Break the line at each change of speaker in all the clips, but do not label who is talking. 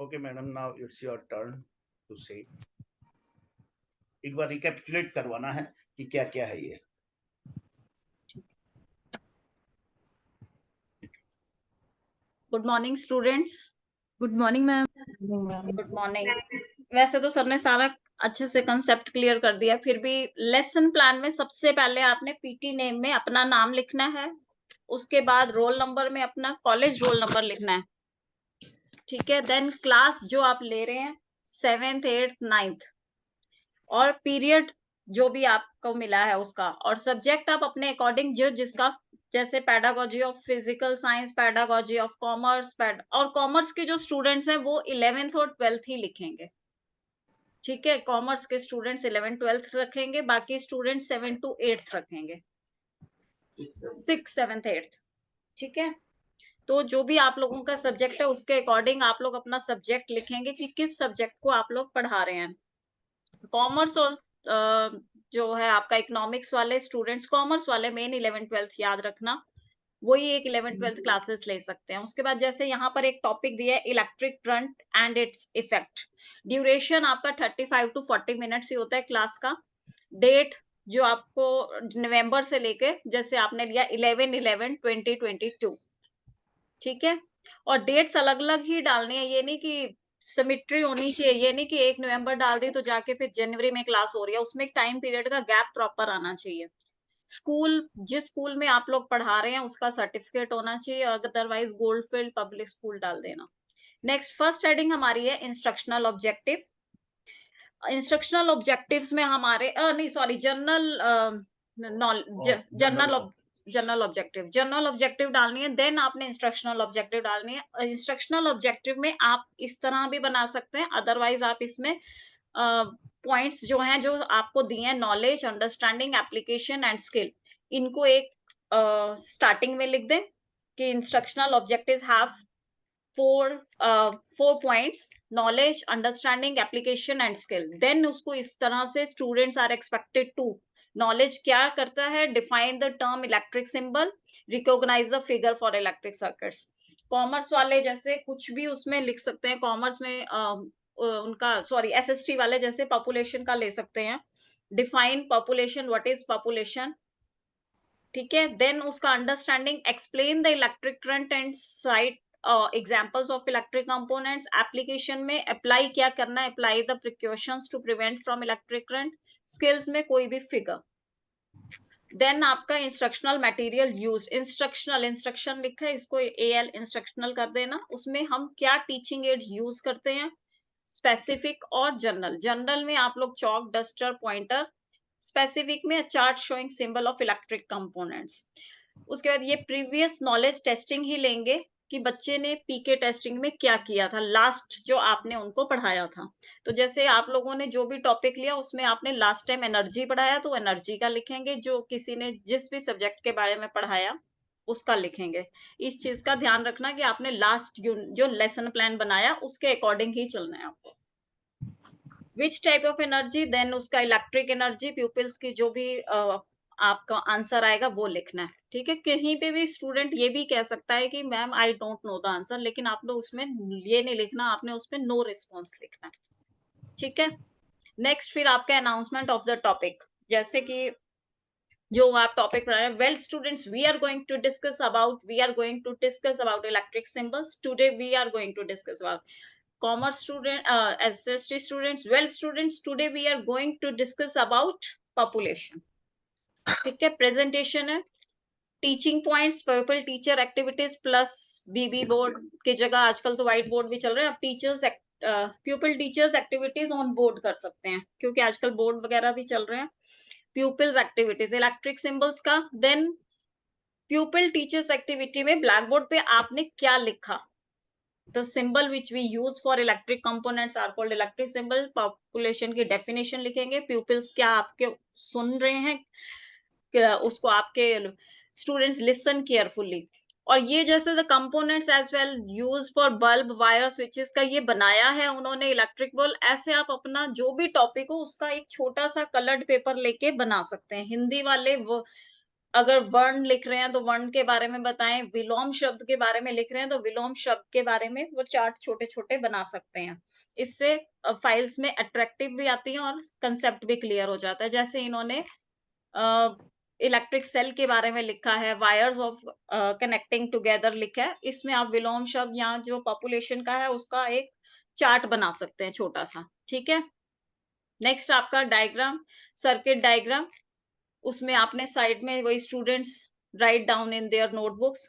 Okay, madam, now it's your turn to say. एक बार recapitulate करवाना है कि क्या क्या है ये.
Good morning students.
Good morning ma'am.
Good morning. वैसे तो सर ने सारा अच्छे से कंसेप्ट क्लियर कर दिया, फिर भी लेसन प्लान में सबसे पहले आपने पीटी नेम में अपना नाम लिखना है, उसके बाद रोल नंबर में अपना कॉलेज रोल नंबर लिखना है, ठीक है. देन क्लास जो आप ले रहे हैं 7th 8th 9th, और पीरियड जो भी आपको मिला है उसका, और सब्जेक्ट आप अपने अकॉर्डिंग जो जिसका, जैसे pedagogy of physical science, pedagogy of commerce, और कॉमर्स के जो स्टूडेंट्स हैं वो 11th और 12th ही लिखेंगे, ठीक है. कॉमर्स के स्टूडेंट्स 11th 12th रखेंगे, बाकी स्टूडेंट्स 7 to 8th रखेंगे, 6 7th 8th, ठीक है. तो जो भी आप लोगों का सब्जेक्ट है उसके अकॉर्डिंग आप लोग अपना सब्जेक्ट लिखेंगे कि किस सब्जेक्ट को आप लोग पढ़ा रहे हैं. कॉमर्स और जो है आपका इकोनॉमिक्स वाले स्टूडेंट्स, कॉमर्स वाले मेन 11th 12th याद रखना, वही एक 11th 12th क्लासेस ले सकते हैं. उसके बाद जैसे यहाँ पर एक टॉपिक दिया है electric current and its effect. Duration आपका 35 to 40 मिनट्स ही होता है क्लास का. डेट जो आपको नवंबर से लेके, जैसे आपने लिया 11/11/2022, ठीक है. और डेट्स अलग अलग ही डालनी है, ये नहीं कि सिमिट्री होनी चाहिए, ये नहीं कि 1 नवंबर डाल दी तो जाके फिर जनवरी में क्लास हो रही है, उसमें एक टाइम पीरियड का गैप प्रॉपर आना चाहिए. स्कूल, जिस स्कूल में आप लोग पढ़ा रहे हैं उसका सर्टिफिकेट होना चाहिए, अदरवाइज गोल्डफील्ड पब्लिक स्कूल डाल देना. नेक्स्ट फर्स्ट हेडिंग हमारी है इंस्ट्रक्शनल ऑब्जेक्टिव. इंस्ट्रक्शनल ऑब्जेक्टिव्स में हमारे नहीं सॉरी जनरल जनरल ऑब्जेक्टिव डालनी है, देन आपने इंस्ट्रक्शनल ऑब्जेक्टिव डालनी है. इंस्ट्रक्शनल ऑब्जेक्टिव में आप इस तरह भी बना सकते हैं, अदरवाइज आप इसमें पॉइंट्स जो हैं जो आपको दिए हैं, knowledge, understanding, application and skill, इनको एक स्टार्टिंग में लिख दें कि instructional objectives have four points: knowledge, understanding, application and skill. Then उसको इस तरह से students are expected to knowledge क्या करता है, define the term electric symbol, recognize the figure for electric circuits. Commerce वाले जैसे कुछ भी उसमें लिख सकते हैं, कॉमर्स में उनका सॉरी एसएसटी वाले जैसे पॉपुलेशन का ले सकते हैं, define population, what is population, ठीक है. देन उसका understanding, explain the electric current and cite examples of electric components. Application में अप्लाई क्या करना है, apply the precautions to prevent from electric current. Skills में कोई भी फिगर. देन आपका इंस्ट्रक्शनल मटेरियल यूज, इंस्ट्रक्शन लिखा है, इसको एल इंस्ट्रक्शनल कर देना. उसमें हम क्या टीचिंग एड्स यूज करते हैं, स्पेसिफिक और जनरल. जनरल में आप लोग चॉक, डस्टर, पॉइंटर. स्पेसिफिक में chart showing symbol of electric components. उसके बाद ये प्रीवियस नॉलेज टेस्टिंग ही लेंगे कि बच्चे ने पीके टेस्टिंग में क्या किया था, लास्ट जो आपने उनको पढ़ाया था. तो जैसे आप लोगों ने जो भी टॉपिक लिया उसमें आपने लास्ट टाइम एनर्जी पढ़ाया तो एनर्जी का लिखेंगे, जो किसी ने जिस भी सब्जेक्ट के बारे में पढ़ाया उसका लिखेंगे. इस चीज का ध्यान रखना कि आपने लास्ट जो लेसन प्लान बनाया उसके अकॉर्डिंग ही चलना है आपको. Which type of energy, then उसका इलेक्ट्रिक एनर्जी, प्यूपिल्स की जो भी आपका आंसर आएगा वो लिखना है, ठीक है. कहीं पे भी स्टूडेंट ये भी कह सकता है कि ma'am I don't know the answer, लेकिन आप लोग उसमें ये नहीं लिखना, आपने उसमें नो रिस्पॉन्स लिखना है, ठीक है. नेक्स्ट फिर आपका अनाउंसमेंट ऑफ द टॉपिक, जैसे कि जो आप टॉपिक पढ़ा रहे हैं. Well students, we are going to discuss about electric symbols. Today we are going to discuss about commerce student, SST students. Well students, today we are going to discuss about population, ठीक है. Presentation है, teaching points, purple teacher activities plus BB board की जगह आजकल तो white board भी चल रहे हैं. अब teachers प्यूपिल teachers activities on board कर सकते हैं क्योंकि आजकल बोर्ड वगैरह भी चल रहे हैं. प्यूपिल्स एक्टिविटीज इलेक्ट्रिक सिंबल्स का. देन प्यूपिल टीचर्स एक्टिविटी में ब्लैक बोर्ड पे आपने क्या लिखा, the symbol which we use for electric components are called electric symbol. population की definition लिखेंगे. pupils क्या आपके सुन रहे हैं, क्या उसको आपके students listen carefully. और ये जैसे the components as well used for bulb, wire, switches का ये बनाया है उन्होंने इलेक्ट्रिक बल्ब. ऐसे आप अपना जो भी टॉपिक हो उसका एक छोटा सा कलर्ड पेपर लेके बना सकते हैं. हिंदी वाले वो अगर वर्ण लिख रहे हैं तो वर्ण के बारे में बताएं, विलोम शब्द के बारे में लिख रहे हैं तो विलोम शब्द के बारे में वो चार्ट छोटे-छोटे बना सकते हैं। इससे फाइल्स में अट्रैक्टिव भी आती है और कंसेप्ट भी क्लियर हो जाता है। जैसे इन्होंने इलेक्ट्रिक सेल के बारे में लिखा है, वायर्स ऑफ कनेक्टिंग टुगेदर लिखा है। इसमें आप विलोम शब्द या जो पॉपुलेशन का है उसका एक चार्ट बना सकते हैं छोटा-सा, ठीक है? नेक्स्ट आपका डायग्राम, सर्किट डायग्राम। उसमें आपने साइड में वही students write down in their notebooks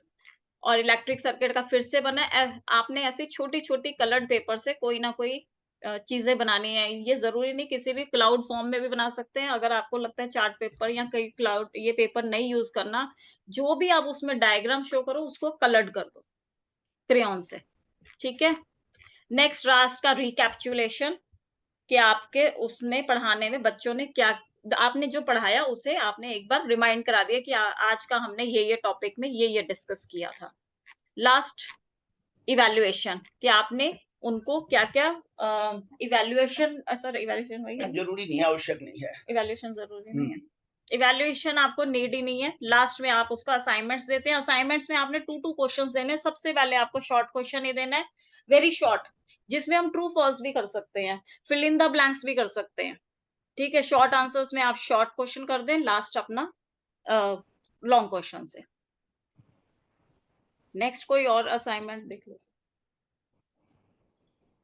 और इलेक्ट्रिक सर्किट का फिर से बना आपने ऐसी छोटी-छोटी कलर्ड पेपर से कोई ना कोई चीज़ें बनानी है। ये ज़रूरी नहीं किसी भी क्लाउड फॉर्म में भी बना सकते हैं। अगर आपको लगता है चार्ट पेपर या कहीं क्लाउड ये पेपर नहीं यूज़ करना, जो भी आप उसमें डायग्राम शो करो उसको कलर्ड कर दो, क्रेयॉन से, ठीक है? नेक्स्ट लास्ट का रिकैप्चुलेशन कि आपके उसमें पढ़ाने में बच्चों ने क्या आपने जो पढ़ाया उसे आपने एक बार रिमाइंड करा दिया कि आज का हमने ये टॉपिक में ये डिस्कस किया था। लास्ट इवैल्यूएशन कि आपने उनको क्या-क्या इवैल्यूएशन सॉरी इवैल्यूएशन वही है,
जरूरी नहीं है, आवश्यक नहीं है।
इवैल्यूएशन ज़रूरी नहीं है। इवैल्यूएशन आपको नीड ही नहीं है। लास्ट में आप उसको असाइनमेंट्स देते हैं। असाइनमेंट्स में आपने 2-2 क्वेश्चंस देने हैं। सबसे पहले आपको शॉर्ट क्वेश्चन ही देना है, वेरी शॉर्ट, जिसमें हम ट्रू फॉल्स भी कर सकते हैं, फिल इन द ब्लैंक्स भी कर सकते हैं। ठीक है? शॉर्ट आंसर्स में आप शॉर्ट क्वेश्चन कर दें, लास्ट अपना लॉन्ग क्वेश्चन से। नेक्स्ट कोई और असाइनमेंट देख लो।